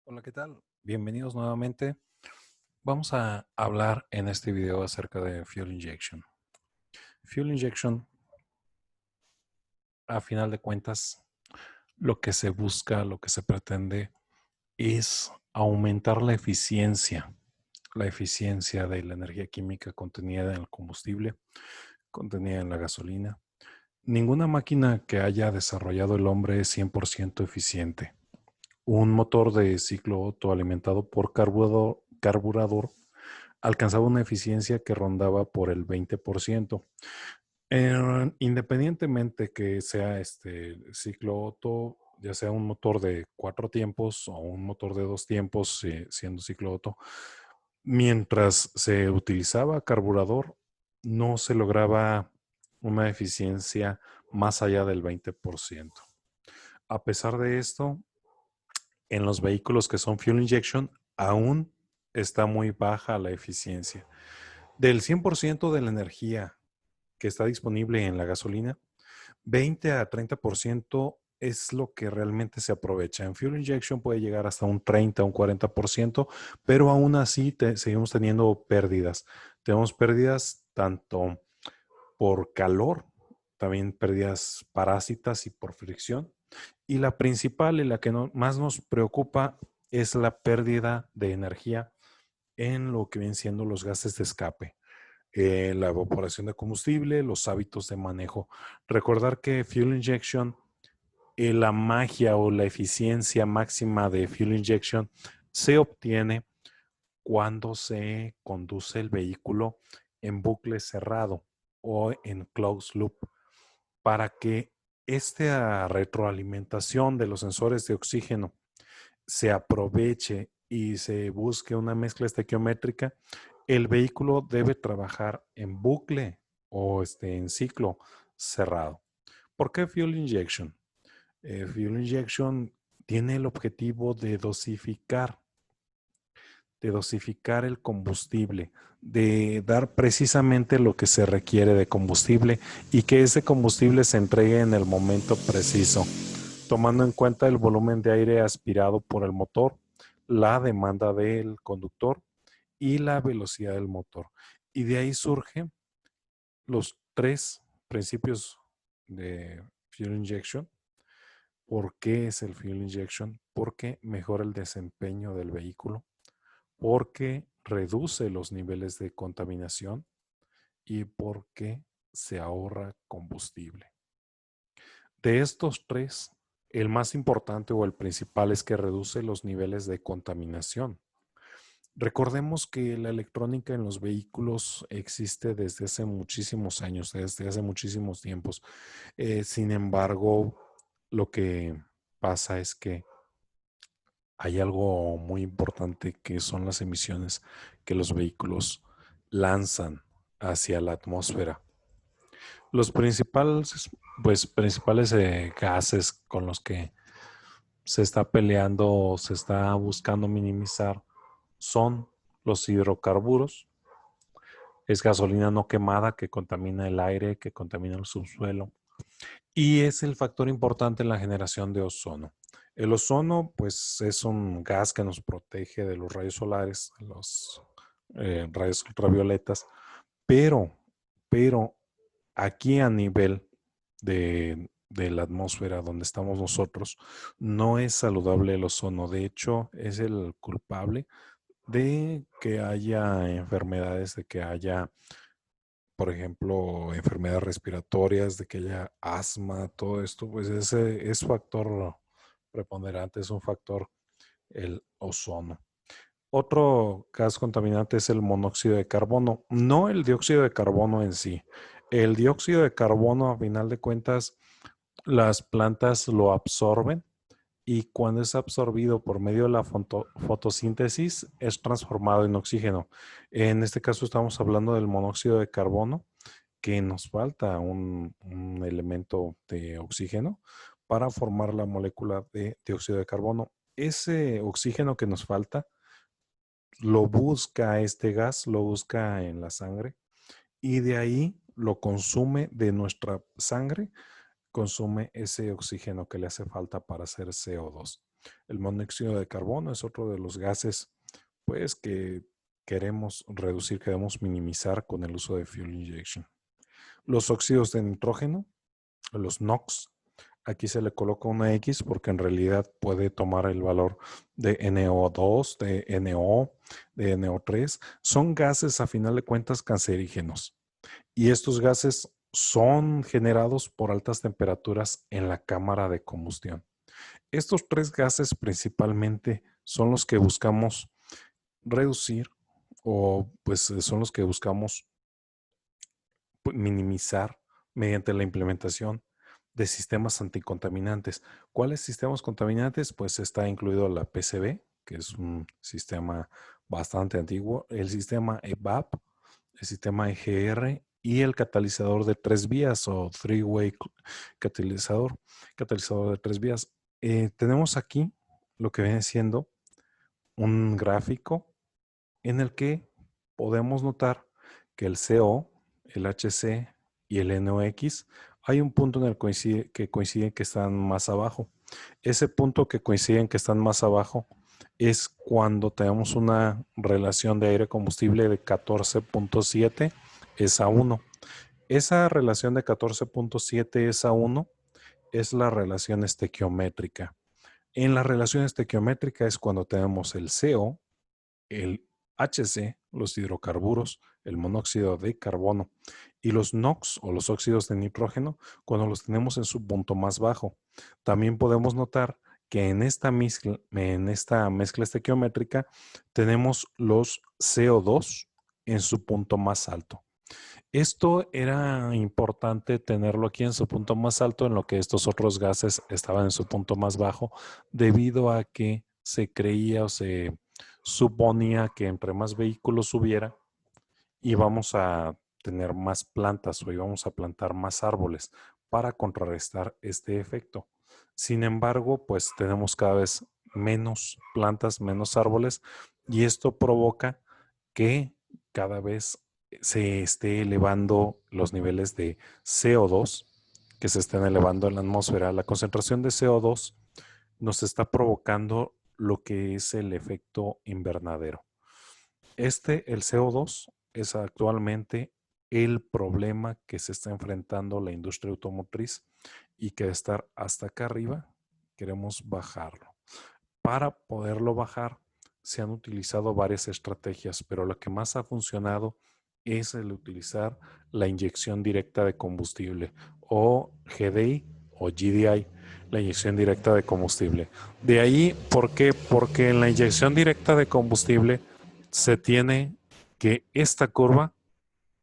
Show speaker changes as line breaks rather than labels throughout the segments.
Hola, ¿qué tal? Bienvenidos nuevamente. Vamos a hablar en este video acerca de Fuel Injection. Fuel Injection, a final de cuentas, lo que se busca, lo que se pretende es aumentar la eficiencia de la energía química contenida en el combustible, contenida en la gasolina. Ninguna máquina que haya desarrollado el hombre es 100% eficiente. Un motor de ciclo Otto alimentado por carburador alcanzaba una eficiencia que rondaba por el 20%. Independientemente que sea este ciclo Otto, ya sea un motor de 4 tiempos o un motor de 2 tiempos, siendo ciclo Otto, mientras se utilizaba carburador, no se lograba una eficiencia más allá del 20%. A pesar de esto, en los vehículos que son fuel injection, aún está muy baja la eficiencia. Del 100% de la energía que está disponible en la gasolina, 20 a 30% es lo que realmente se aprovecha. En fuel injection puede llegar hasta un 30, un 40%, pero aún así seguimos teniendo pérdidas. Tenemos pérdidas tanto por calor, también pérdidas parásitas y por fricción. Y la principal y la que más nos preocupa es la pérdida de energía en lo que vienen siendo los gases de escape, la evaporación de combustible, los hábitos de manejo. Recordar que fuel injection, la magia o la eficiencia máxima de fuel injection se obtiene cuando se conduce el vehículo en bucle cerrado o en closed loop, para que esta retroalimentación de los sensores de oxígeno se aproveche y se busque una mezcla estequiométrica. El vehículo debe trabajar en bucle o en ciclo cerrado. ¿Por qué fuel injection? Fuel injection tiene el objetivo de dosificar el combustible, de dar precisamente lo que se requiere de combustible y que ese combustible se entregue en el momento preciso, tomando en cuenta el volumen de aire aspirado por el motor, la demanda del conductor y la velocidad del motor. Y de ahí surgen los tres principios de fuel injection. ¿Por qué es el fuel injection? Porque mejora el desempeño del vehículo, porque reduce los niveles de contaminación y porque se ahorra combustible. De estos tres, el más importante o el principal es que reduce los niveles de contaminación. Recordemos que la electrónica en los vehículos existe desde hace muchísimos años, desde hace muchísimos tiempos. Sin embargo, lo que pasa es que hay algo muy importante que son las emisiones que los vehículos lanzan hacia la atmósfera. Los principales gases con los que se está peleando o se está buscando minimizar son los hidrocarburos. Es gasolina no quemada que contamina el aire, que contamina el subsuelo y es el factor importante en la generación de ozono. El ozono, pues, es un gas que nos protege de los rayos solares, los rayos ultravioletas, pero, pero aquí a nivel de la atmósfera donde estamos nosotros, no es saludable el ozono. De hecho, es el culpable de que haya enfermedades, de que haya, por ejemplo, enfermedades respiratorias, de que haya asma, todo esto, pues ese es factor preponderante, es un factor el ozono. Otro gas contaminante es el monóxido de carbono, no el dióxido de carbono en sí. El dióxido de carbono, a final de cuentas, las plantas lo absorben y cuando es absorbido por medio de la fotosíntesis es transformado en oxígeno. En este caso estamos hablando del monóxido de carbono, que nos falta un elemento de oxígeno para formar la molécula de dióxido de carbono. Ese oxígeno que nos falta lo busca este gas, lo busca en la sangre y de ahí lo consume de nuestra sangre, consume ese oxígeno que le hace falta para hacer CO2. El monóxido de carbono es otro de los gases, pues, que queremos reducir, queremos minimizar con el uso de fuel injection. Los óxidos de nitrógeno, los NOx, aquí se le coloca una X porque en realidad puede tomar el valor de NO2, de NO, de NO3. Son gases a final de cuentas cancerígenos. Y estos gases son generados por altas temperaturas en la cámara de combustión. Estos tres gases principalmente son los que buscamos reducir o pues son los que buscamos minimizar mediante la implementación de sistemas anticontaminantes. ¿Cuáles sistemas contaminantes? Pues está incluido la PCB, que es un sistema bastante antiguo, el sistema EVAP, el sistema EGR y el catalizador de tres vías o three-way catalizador de tres vías. Tenemos aquí lo que viene siendo un gráfico en el que podemos notar que el CO, el HC y el NOx, hay un punto en el que coinciden que están más abajo. Ese punto que coinciden que están más abajo es cuando tenemos una relación de aire-combustible de 14.7 es a 1. Esa relación de 14.7 es a 1 es la relación estequiométrica. En la relación estequiométrica es cuando tenemos el CO, el HC, los hidrocarburos, el monóxido de carbono y los NOx o los óxidos de nitrógeno cuando los tenemos en su punto más bajo. También podemos notar que en esta mezcla estequiométrica tenemos los CO2 en su punto más alto. Esto era importante tenerlo aquí en su punto más alto, en lo que estos otros gases estaban en su punto más bajo, debido a que se creía o se suponía que entre más vehículos hubiera, íbamos a tener más plantas o íbamos a plantar más árboles para contrarrestar este efecto. Sin embargo, pues tenemos cada vez menos plantas, menos árboles, y esto provoca que cada vez se esté elevando los niveles de CO2, que se estén elevando en la atmósfera. La concentración de CO2 nos está provocando lo que es el efecto invernadero. El CO2, es actualmente el problema que se está enfrentando la industria automotriz y que de estar hasta acá arriba, queremos bajarlo. Para poderlo bajar, se han utilizado varias estrategias, pero lo que más ha funcionado es el utilizar la inyección directa de combustible o GDI o GDI, la inyección directa de combustible. De ahí, ¿por qué? Porque en la inyección directa de combustible se tiene que esta curva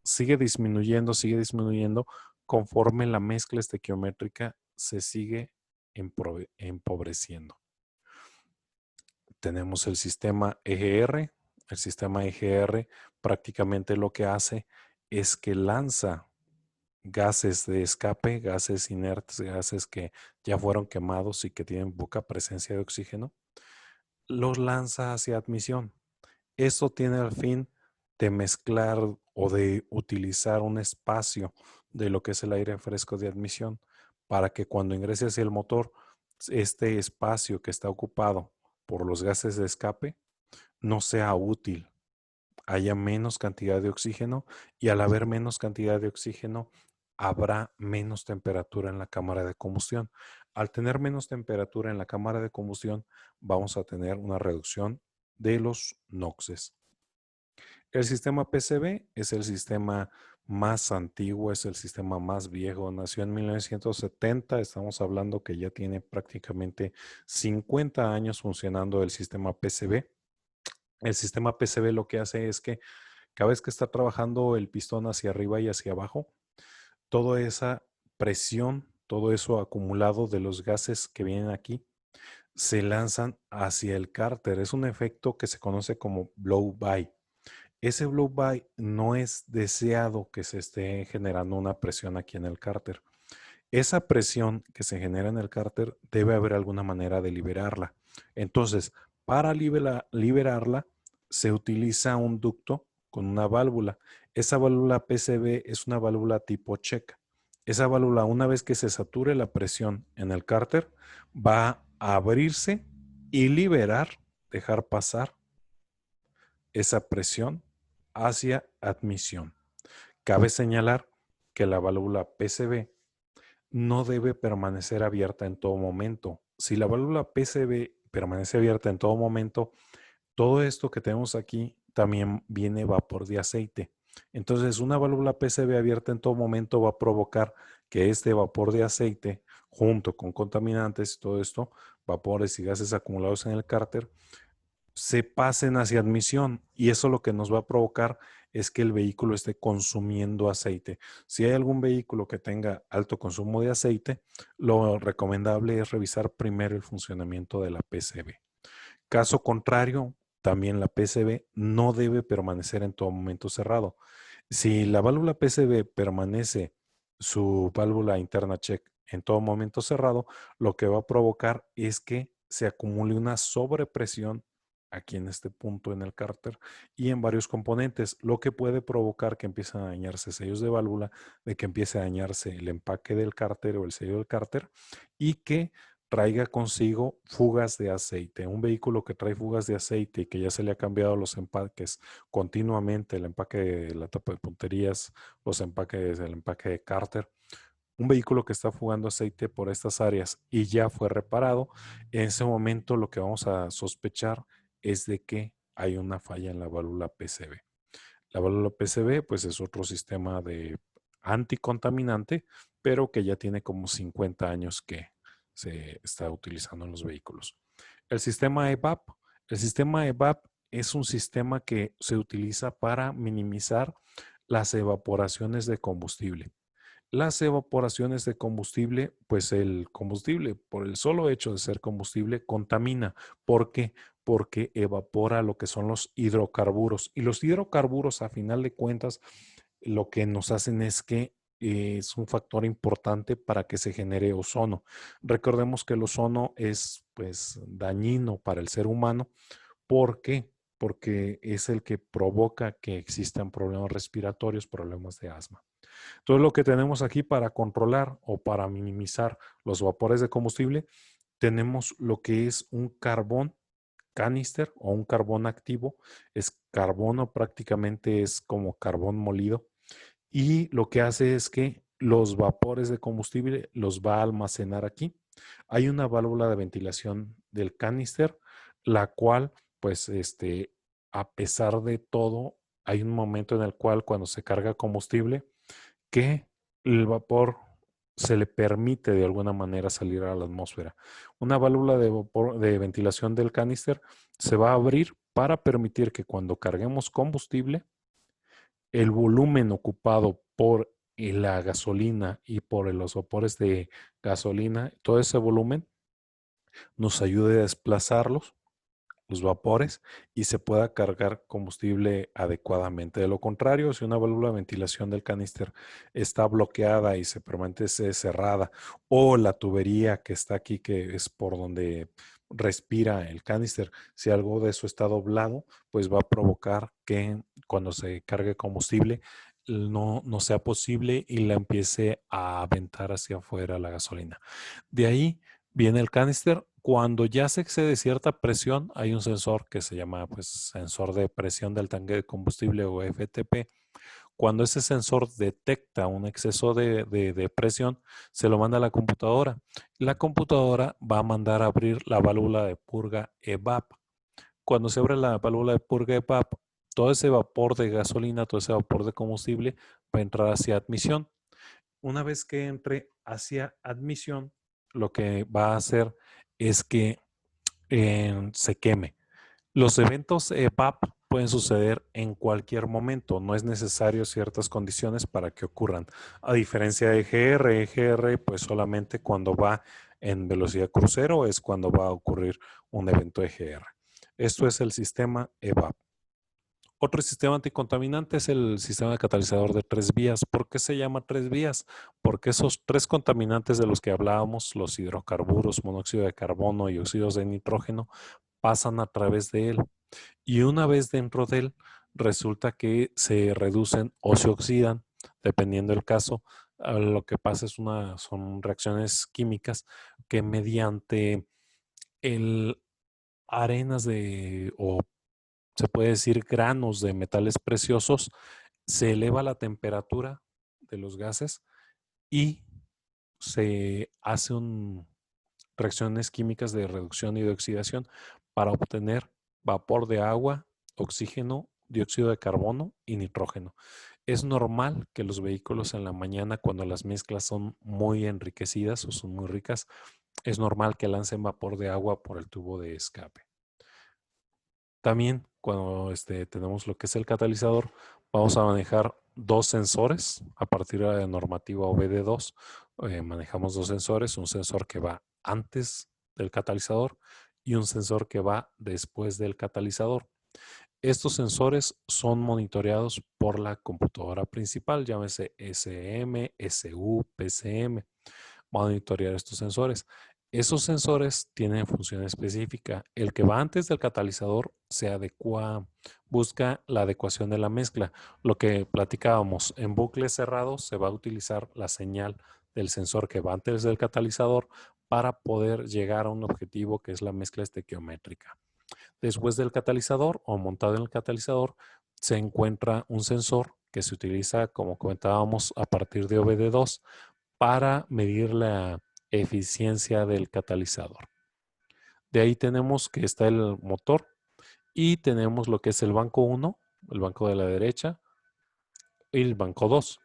sigue disminuyendo conforme la mezcla estequiométrica se sigue empobreciendo. Tenemos el sistema EGR. El sistema EGR prácticamente lo que hace es que lanza gases de escape, gases inertes, gases que ya fueron quemados y que tienen poca presencia de oxígeno, los lanza hacia admisión. Eso tiene el fin de mezclar o de utilizar un espacio de lo que es el aire fresco de admisión para que cuando ingrese hacia el motor, este espacio que está ocupado por los gases de escape no sea útil, haya menos cantidad de oxígeno y al haber menos cantidad de oxígeno habrá menos temperatura en la cámara de combustión. Al tener menos temperatura en la cámara de combustión vamos a tener una reducción de los NOxes. El sistema PCB es el sistema más antiguo, es el sistema más viejo. Nació en 1970, estamos hablando que ya tiene prácticamente 50 años funcionando el sistema PCB. El sistema PCB lo que hace es que cada vez que está trabajando el pistón hacia arriba y hacia abajo, toda esa presión, todo eso acumulado de los gases que vienen aquí, se lanzan hacia el cárter. Es un efecto que se conoce como blow-by. Ese blow-by no es deseado que se esté generando una presión aquí en el cárter. Esa presión que se genera en el cárter debe haber alguna manera de liberarla. Entonces, para liberarla, se utiliza un ducto con una válvula. Esa válvula PCB es una válvula tipo check. Esa válvula, una vez que se sature la presión en el cárter, va a abrirse y liberar, dejar pasar esa presión hacia admisión. Cabe señalar que la válvula PCV no debe permanecer abierta en todo momento. Si la válvula PCV permanece abierta en todo momento, todo esto que tenemos aquí también viene vapor de aceite. Entonces, una válvula PCV abierta en todo momento va a provocar que este vapor de aceite, junto con contaminantes y todo esto, vapores y gases acumulados en el cárter, se pasen hacia admisión, y eso lo que nos va a provocar es que el vehículo esté consumiendo aceite. Si hay algún vehículo que tenga alto consumo de aceite, lo recomendable es revisar primero el funcionamiento de la PCV. Caso contrario, también la PCV no debe permanecer en todo momento cerrado. Si la válvula PCV permanece su válvula interna check en todo momento cerrado, lo que va a provocar es que se acumule una sobrepresión aquí en este punto en el cárter y en varios componentes, lo que puede provocar que empiecen a dañarse sellos de válvula, de que empiece a dañarse el empaque del cárter o el sello del cárter, y que traiga consigo fugas de aceite. Un vehículo que trae fugas de aceite y que ya se le ha cambiado los empaques continuamente, el empaque de la tapa de punterías, los empaques del empaque de cárter, un vehículo que está fugando aceite por estas áreas y ya fue reparado, en ese momento lo que vamos a sospechar es de que hay una falla en la válvula PCV. La válvula PCV pues es otro sistema de anticontaminante, pero que ya tiene como 50 años que se está utilizando en los vehículos. El sistema EVAP. El sistema EVAP es un sistema que se utiliza para minimizar las evaporaciones de combustible. Las evaporaciones de combustible, pues el combustible, por el solo hecho de ser combustible, contamina. ¿Por qué? Porque evapora lo que son los hidrocarburos. Y los hidrocarburos, a final de cuentas, lo que nos hacen es que es un factor importante para que se genere ozono. Recordemos que el ozono es pues dañino para el ser humano. ¿Por qué? Porque es el que provoca que existan problemas respiratorios, problemas de asma. Entonces, lo que tenemos aquí para controlar o para minimizar los vapores de combustible, tenemos lo que es un carbón canister o un carbón activo. Es carbono, prácticamente es como carbón molido, y lo que hace es que los vapores de combustible los va a almacenar aquí. Hay una válvula de ventilación del canister, la cual, pues, a pesar de todo, hay un momento en el cual cuando se carga combustible, que el vapor se le permite de alguna manera salir a la atmósfera. Una válvula de, vapor, de ventilación del canister se va a abrir para permitir que cuando carguemos combustible, el volumen ocupado por la gasolina y por los vapores de gasolina, todo ese volumen nos ayude a desplazarlos, los vapores, y se pueda cargar combustible adecuadamente. De lo contrario, si una válvula de ventilación del canister está bloqueada y se permanece cerrada, o la tubería que está aquí, que es por donde respira el canister, si algo de eso está doblado, pues va a provocar que cuando se cargue combustible no sea posible y la empiece a aventar hacia afuera la gasolina. De ahí viene el canister. Cuando ya se excede cierta presión, hay un sensor que se llama pues, sensor de presión del tanque de combustible o FTP. Cuando ese sensor detecta un exceso de presión, se lo manda a la computadora. La computadora va a mandar a abrir la válvula de purga EVAP. Cuando se abre la válvula de purga EVAP, todo ese vapor de gasolina, todo ese vapor de combustible va a entrar hacia admisión. Una vez que entre hacia admisión, lo que va a hacer es que se queme. Los eventos EVAP pueden suceder en cualquier momento, no es necesario ciertas condiciones para que ocurran. A diferencia de EGR pues solamente cuando va en velocidad crucero es cuando va a ocurrir un evento EGR. Esto es el sistema EVAP. Otro sistema anticontaminante es el sistema de catalizador de 3 vías. ¿Por qué se llama 3 vías? Porque esos 3 contaminantes de los que hablábamos, los hidrocarburos, monóxido de carbono y óxidos de nitrógeno, pasan a través de él. Y una vez dentro de él, resulta que se reducen o se oxidan, dependiendo del caso. Lo que pasa son reacciones químicas que mediante el arenas o se puede decir granos de metales preciosos, se eleva la temperatura de los gases y se hacen reacciones químicas de reducción y de oxidación para obtener vapor de agua, oxígeno, dióxido de carbono y nitrógeno. Es normal que los vehículos en la mañana, cuando las mezclas son muy enriquecidas o son muy ricas, es normal que lancen vapor de agua por el tubo de escape. También cuando tenemos lo que es el catalizador, vamos a manejar dos sensores a partir de la normativa OBD2. Manejamos dos sensores, un sensor que va antes del catalizador y un sensor que va después del catalizador. Estos sensores son monitoreados por la computadora principal, llámese SM, SU, PCM, monitorear estos sensores. Esos sensores tienen función específica. El que va antes del catalizador se adecua, busca la adecuación de la mezcla. Lo que platicábamos, en bucles cerrados se va a utilizar la señal del sensor que va antes del catalizador para poder llegar a un objetivo que es la mezcla estequiométrica. Después del catalizador o montado en el catalizador se encuentra un sensor que se utiliza, como comentábamos, a partir de OBD2 para medir la eficiencia del catalizador. De ahí tenemos que está el motor y tenemos lo que es el banco 1, el banco de la derecha, y el banco 2.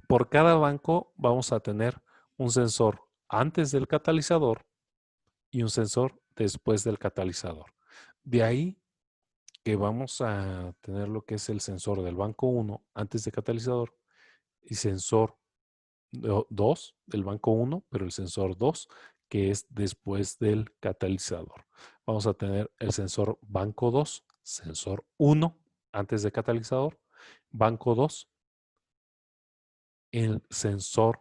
Por cada banco vamos a tener un sensor antes del catalizador y un sensor después del catalizador. De ahí que vamos a tener lo que es el sensor del banco 1 antes de catalizador y sensor 2 del banco 1, pero el sensor 2 que es después del catalizador. Vamos a tener el sensor banco 2, sensor 1 antes de catalizador, banco 2, el sensor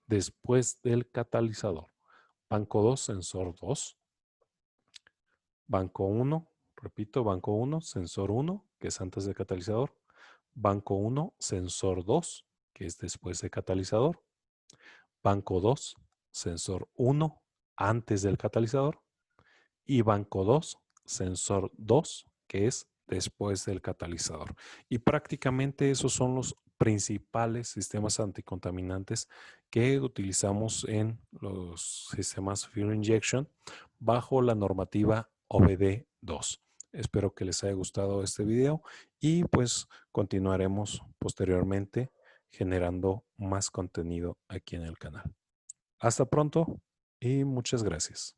después del catalizador. Banco 2, sensor 2, banco 1, repito, banco 1, sensor 1, que es antes del catalizador, banco 1, sensor 2, que es después del catalizador, banco 2, sensor 1, antes del catalizador, y banco 2, sensor 2, que es después del catalizador. Y prácticamente esos son los principales sistemas anticontaminantes que utilizamos en los sistemas Fuel Injection bajo la normativa OBD2. Espero que les haya gustado este video y pues continuaremos posteriormente generando más contenido aquí en el canal. Hasta pronto y muchas gracias.